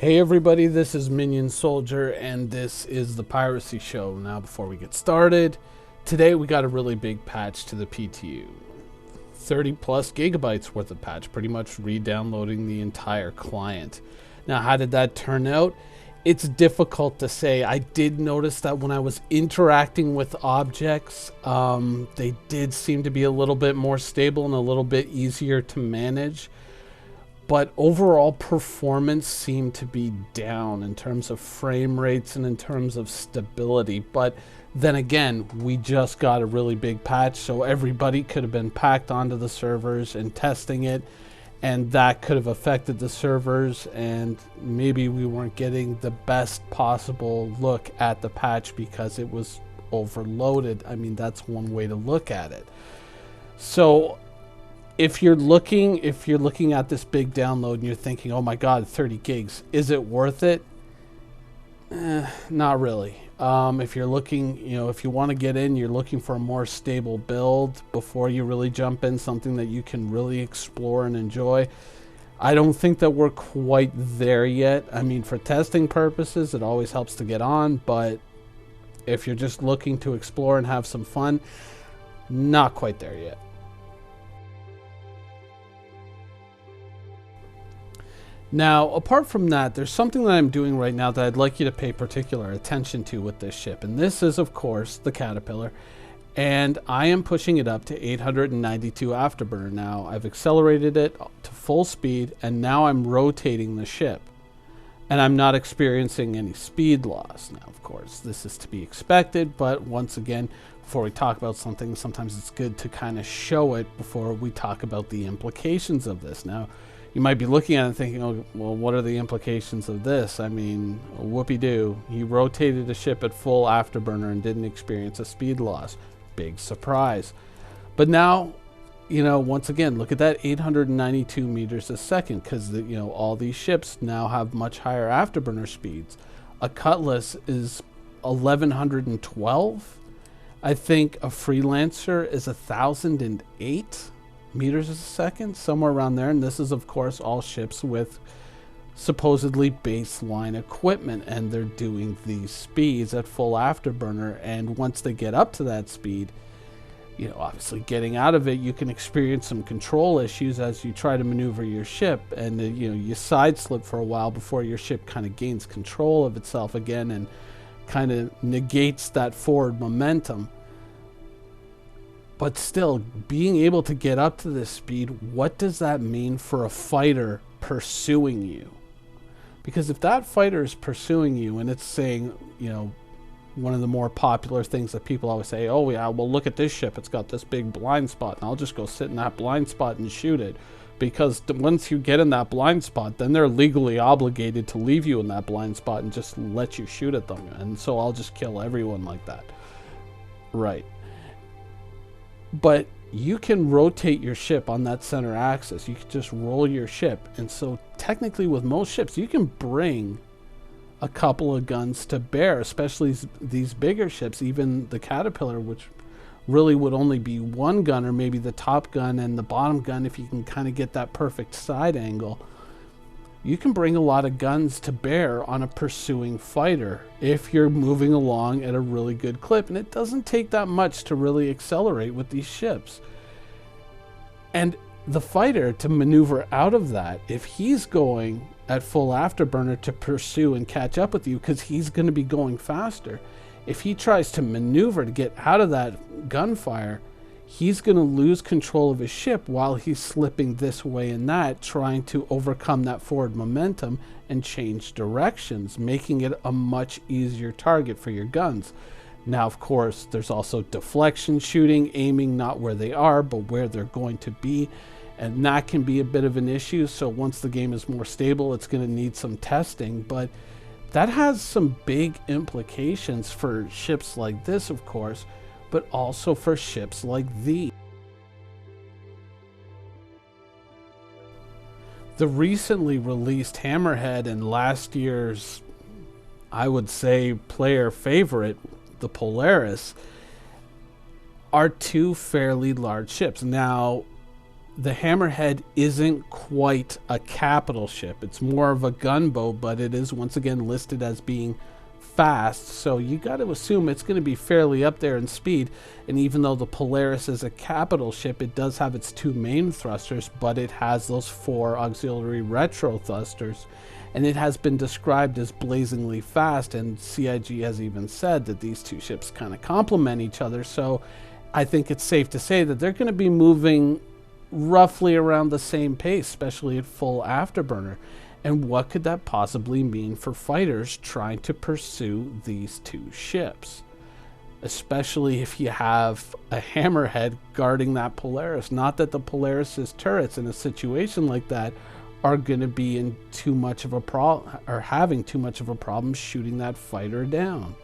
Hey everybody, this is Minion Soldier and this is the Piracy Show. Now before we get started, today we got a really big patch to the PTU. 30 plus gigabytes worth of patch, pretty much re-downloading the entire client. Now how did that turn out? It's difficult to say. I did notice that when I was interacting with objects, they did seem to be a little bit more stable and a little bit easier to manage. But overall performance seemed to be down in terms of frame rates and in terms of stability. But then again, we just got a really big patch, so everybody could have been packed onto the servers and testing it, and that could have affected the servers, and maybe we weren't getting the best possible look at the patch because it was overloaded. I mean, that's one way to look at it. So if you're looking at this big download and you're thinking, oh my god, 30 gigs, is it worth it? Not really. If you're looking, if you want to get in, you're looking for a more stable build before you really jump in, something that you can really explore and enjoy. I don't think that we're quite there yet. I mean, for testing purposes, it always helps to get on, but if you're just looking to explore and have some fun, not quite there yet. Now, apart from that, there's something that I'm doing right now that I'd like you to pay particular attention to with this ship. And this is, of course, the Caterpillar. And I am pushing it up to 892 afterburner now. I've accelerated it to full speed, and now I'm rotating the ship. And I'm not experiencing any speed loss. Now, of course, this is to be expected, but once again, before we talk about something, sometimes it's good to kind of show it before we talk about the implications of this. Now, you might be looking at it and thinking, oh, well, what are the implications of this? I mean, whoopee-doo. He rotated the ship at full afterburner and didn't experience a speed loss. Big surprise. But now, once again, look at that 892 meters a second, because, all these ships now have much higher afterburner speeds. A Cutlass is 1112. I think a Freelancer is 1008 meters a second, somewhere around there. And this is, of course, all ships with supposedly baseline equipment, and they're doing these speeds at full afterburner. And once they get up to that speed, obviously getting out of it, you can experience some control issues as you try to maneuver your ship, and you side slip for a while before your ship kind of gains control of itself again and kind of negates that forward momentum. But still, being able to get up to this speed, what does that mean for a fighter pursuing you? Because if that fighter is pursuing you and it's saying, one of the more popular things that people always say, oh yeah, well look at this ship, it's got this big blind spot, and I'll just go sit in that blind spot and shoot it. Because once you get in that blind spot, then they're legally obligated to leave you in that blind spot and just let you shoot at them. And so I'll just kill everyone like that. Right. But you can rotate your ship on that center axis. You can just roll your ship. And so technically with most ships, you can bring a couple of guns to bear, especially these bigger ships, even the Caterpillar, which really would only be one gun, or maybe the top gun and the bottom gun if you can kind of get that perfect side angle. You can bring a lot of guns to bear on a pursuing fighter if you're moving along at a really good clip. And it doesn't take that much to really accelerate with these ships. And the fighter, to maneuver out of that, if he's going at full afterburner to pursue and catch up with you, because he's going to be going faster, if he tries to maneuver to get out of that gunfire, he's going to lose control of his ship while he's slipping this way and that, trying to overcome that forward momentum and change directions, making it a much easier target for your guns. Now, of course, there's also deflection shooting, aiming not where they are, but where they're going to be. And that can be a bit of an issue. So once the game is more stable, it's going to need some testing. But that has some big implications for ships like this, of course, but also for ships like these. The recently released Hammerhead and last year's, I would say, player favorite, the Polaris, are two fairly large ships. Now, the Hammerhead isn't quite a capital ship. It's more of a gunboat, but it is once again listed as being fast, so you got to assume it's going to be fairly up there in speed. And even though the Polaris is a capital ship, it does have its 2 main thrusters, but it has those 4 auxiliary retro thrusters, and it has been described as blazingly fast, and CIG has even said that these 2 ships kind of complement each other. So I think it's safe to say that they're going to be moving roughly around the same pace, especially at full afterburner. And what could that possibly mean for fighters trying to pursue these 2 ships? Especially if you have a Hammerhead guarding that Polaris. Not that the Polaris's turrets in a situation like that are going to be in too much of a problem, or having too much of a problem shooting that fighter down.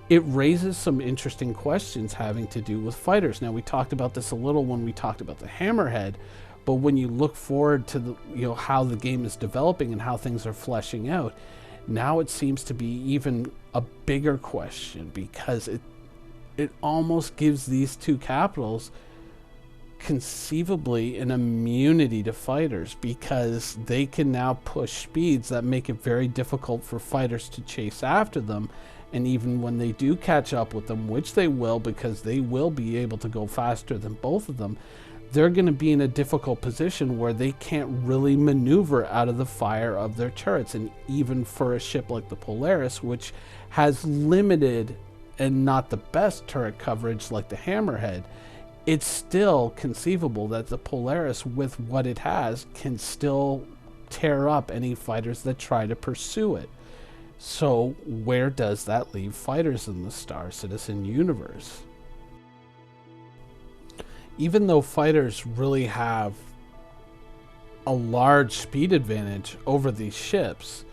It raises some interesting questions having to do with fighters. Now, we talked about this a little when we talked about the Hammerhead, but when you look forward to the, how the game is developing and how things are fleshing out, now it seems to be even a bigger question, because it almost gives these 2 capitals conceivably an immunity to fighters, because they can now push speeds that make it very difficult for fighters to chase after them. And even when they do catch up with them, which they will, because they will be able to go faster than both of them, they're going to be in a difficult position where they can't really maneuver out of the fire of their turrets. And even for a ship like the Polaris, which has limited and not the best turret coverage like the Hammerhead, it's still conceivable that the Polaris, with what it has, can still tear up any fighters that try to pursue it. So where does that leave fighters in the Star Citizen universe? Even though fighters really have a large speed advantage over these ships,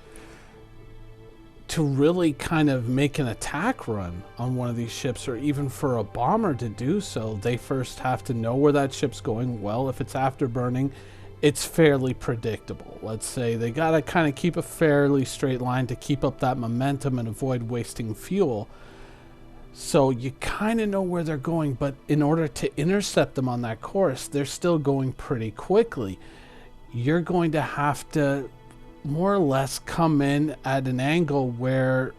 to really kind of make an attack run on one of these ships, or even for a bomber to do so, they first have to know where that ship's going. Well, if it's afterburning, it's fairly predictable. Let's say they got to kind of keep a fairly straight line to keep up that momentum and avoid wasting fuel. So you kind of know where they're going, but in order to intercept them on that course, they're still going pretty quickly. You're going to have to more or less come in at an angle where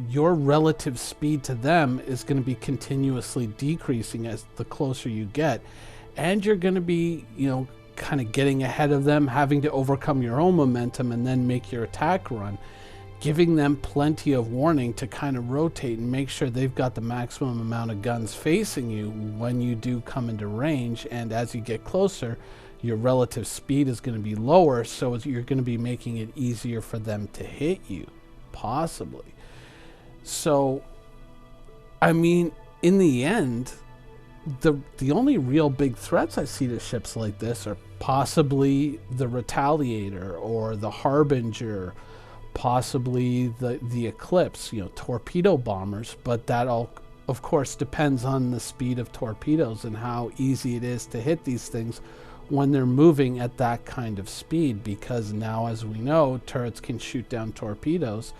your relative speed to them is going to be continuously decreasing as the closer you get. And you're going to be, kind of getting ahead of them, having to overcome your own momentum and then make your attack run, giving them plenty of warning to kind of rotate and make sure they've got the maximum amount of guns facing you when you do come into range. And as you get closer, your relative speed is going to be lower, so you're going to be making it easier for them to hit you, possibly. So, I mean, in the end, the only real big threats I see to ships like this are possibly the Retaliator or the Harbinger, possibly the Eclipse, torpedo bombers, but that all, of course, depends on the speed of torpedoes and how easy it is to hit these things when they're moving at that kind of speed, because now, as we know, turrets can shoot down torpedoes.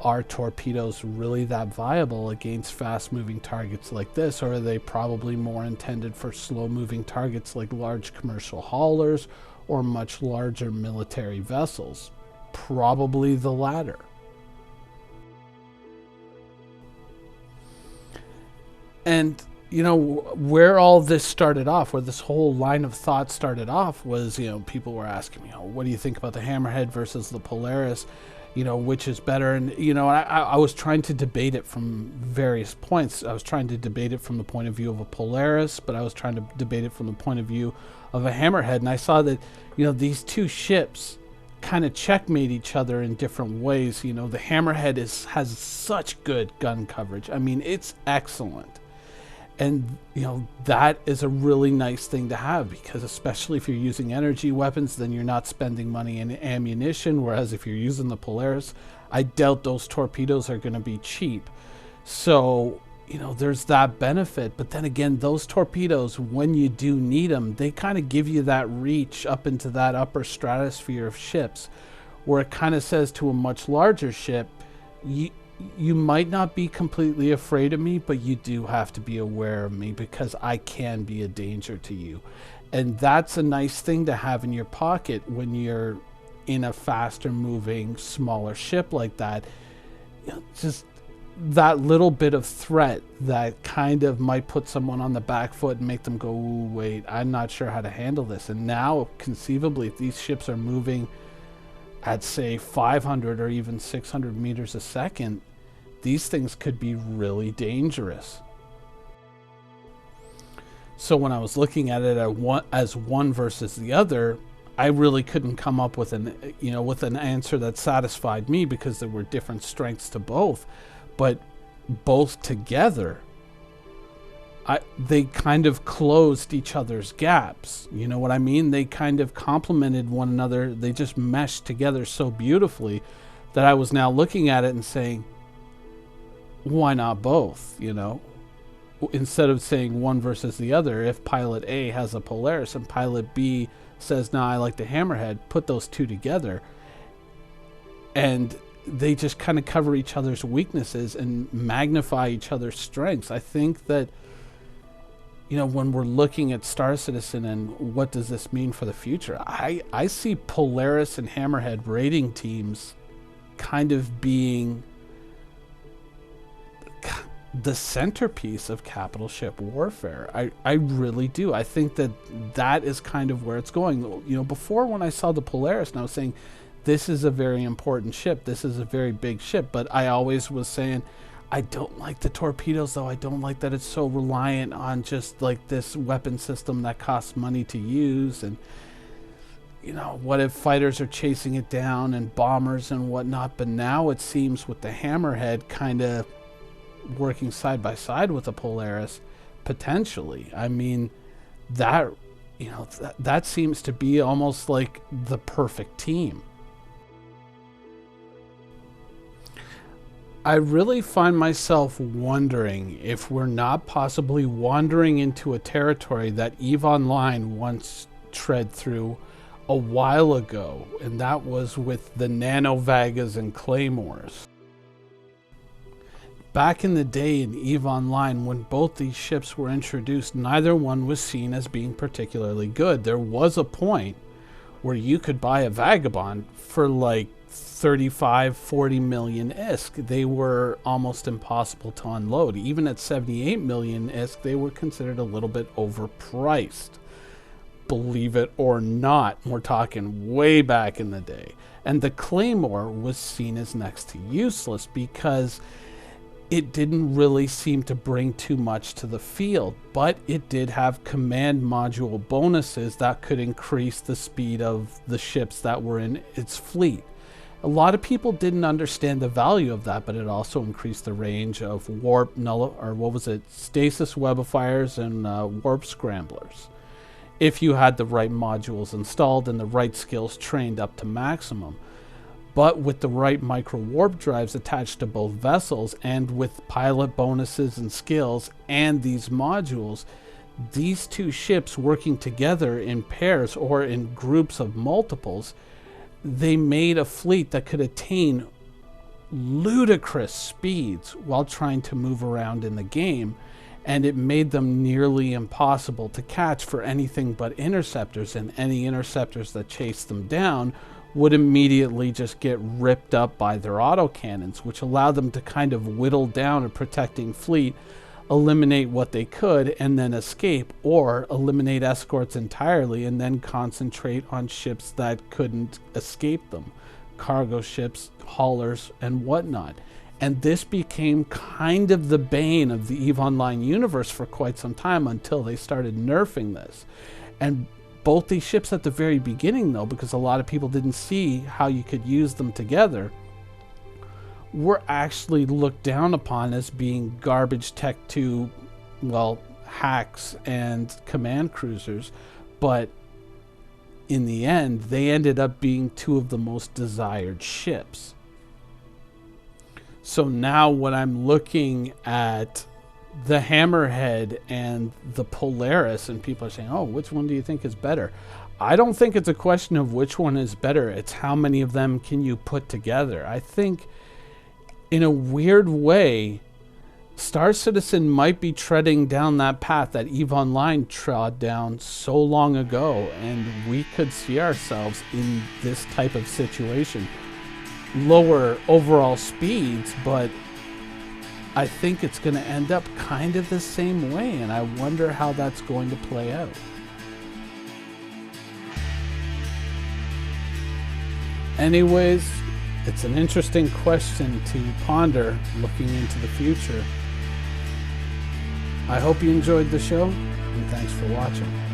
Are torpedoes really that viable against fast-moving targets like this, or are they probably more intended for slow-moving targets like large commercial haulers or much larger military vessels? Probably the latter. And where all this started off, where this whole line of thought started off, was, people were asking me, what do you think about the Hammerhead versus the Polaris? Which is better? And, I was trying to debate it from various points. I was trying to debate it from the point of view of a Polaris, but I was trying to debate it from the point of view of a Hammerhead. And I saw that, these 2 ships kind of checkmate each other in different ways. The Hammerhead has such good gun coverage. I mean, it's excellent. And, that is a really nice thing to have, because especially if you're using energy weapons, then you're not spending money in ammunition. Whereas if you're using the Polaris, I doubt those torpedoes are going to be cheap. So, there's that benefit. But then again, those torpedoes, when you do need them, they kind of give you that reach up into that upper stratosphere of ships, where it kind of says to a much larger ship, you might not be completely afraid of me, but you do have to be aware of me because I can be a danger to you. And that's a nice thing to have in your pocket when you're in a faster moving, smaller ship like that. You know, just that little bit of threat that kind of might put someone on the back foot and make them go, ooh, wait, I'm not sure how to handle this. And now, conceivably, if these ships are moving at, say, 500 or even 600 meters a second, these things could be really dangerous. So when I was looking at it as one versus the other, I really couldn't come up with an answer that satisfied me because there were different strengths to both. But both together, they kind of closed each other's gaps. You know what I mean? They kind of complemented one another. They just meshed together so beautifully that I was now looking at it and saying, why not both, you know? Instead of saying one versus the other, if pilot A has a Polaris and pilot B says, nah, I like the Hammerhead, put those two together and they just kind of cover each other's weaknesses and magnify each other's strengths. I think that, you know, when we're looking at Star Citizen and what does this mean for the future, I see Polaris and Hammerhead raiding teams kind of being the centerpiece of capital ship warfare. I really do. I think that is kind of where it's going. You know, before when I saw the Polaris and I was saying, this is a very important ship, this is a very big ship, but I always was saying, I don't like the torpedoes though. I don't like that it's so reliant on just like this weapon system that costs money to use. And, you know, what if fighters are chasing it down and bombers and whatnot? But now it seems with the Hammerhead kind of working side by side with the Polaris, potentially. I mean, that, you know, that seems to be almost like the perfect team. I really find myself wondering if we're not possibly wandering into a territory that EVE Online once tread through a while ago, and that was with the Nanovagas and Claymores. Back in the day in EVE Online, when both these ships were introduced, neither one was seen as being particularly good. There was a point where you could buy a Vagabond for like 35-40 million ISK. They were almost impossible to unload. Even at 78 million ISK, they were considered a little bit overpriced. Believe it or not, we're talking way back in the day. And the Claymore was seen as next to useless because it didn't really seem to bring too much to the field, but it did have command module bonuses that could increase the speed of the ships that were in its fleet. A lot of people didn't understand the value of that, but it also increased the range of stasis webifiers and warp scramblers, if you had the right modules installed and the right skills trained up to maximum. But with the right micro warp drives attached to both vessels and with pilot bonuses and skills and these modules, these two ships working together in pairs or in groups of multiples, they made a fleet that could attain ludicrous speeds while trying to move around in the game, and it made them nearly impossible to catch for anything but interceptors, and any interceptors that chased them down would immediately just get ripped up by their autocannons, which allowed them to kind of whittle down a protecting fleet, eliminate what they could, and then escape, or eliminate escorts entirely and then concentrate on ships that couldn't escape them, cargo ships, haulers, and whatnot. And this became kind of the bane of the EVE Online universe for quite some time until they started nerfing this. And both these ships at the very beginning, though, because a lot of people didn't see how you could use them together, were actually looked down upon as being garbage tech to, well, hacks and command cruisers. But in the end, they ended up being two of the most desired ships. So now when I'm looking at the Hammerhead and the Polaris, and people are saying, oh, which one do you think is better? I don't think it's a question of which one is better. It's how many of them can you put together. I think in a weird way, Star Citizen might be treading down that path that EVE Online trod down so long ago, and we could see ourselves in this type of situation. Lower overall speeds, but I think it's going to end up kind of the same way, and I wonder how that's going to play out. Anyways, it's an interesting question to ponder looking into the future. I hope you enjoyed the show, and thanks for watching.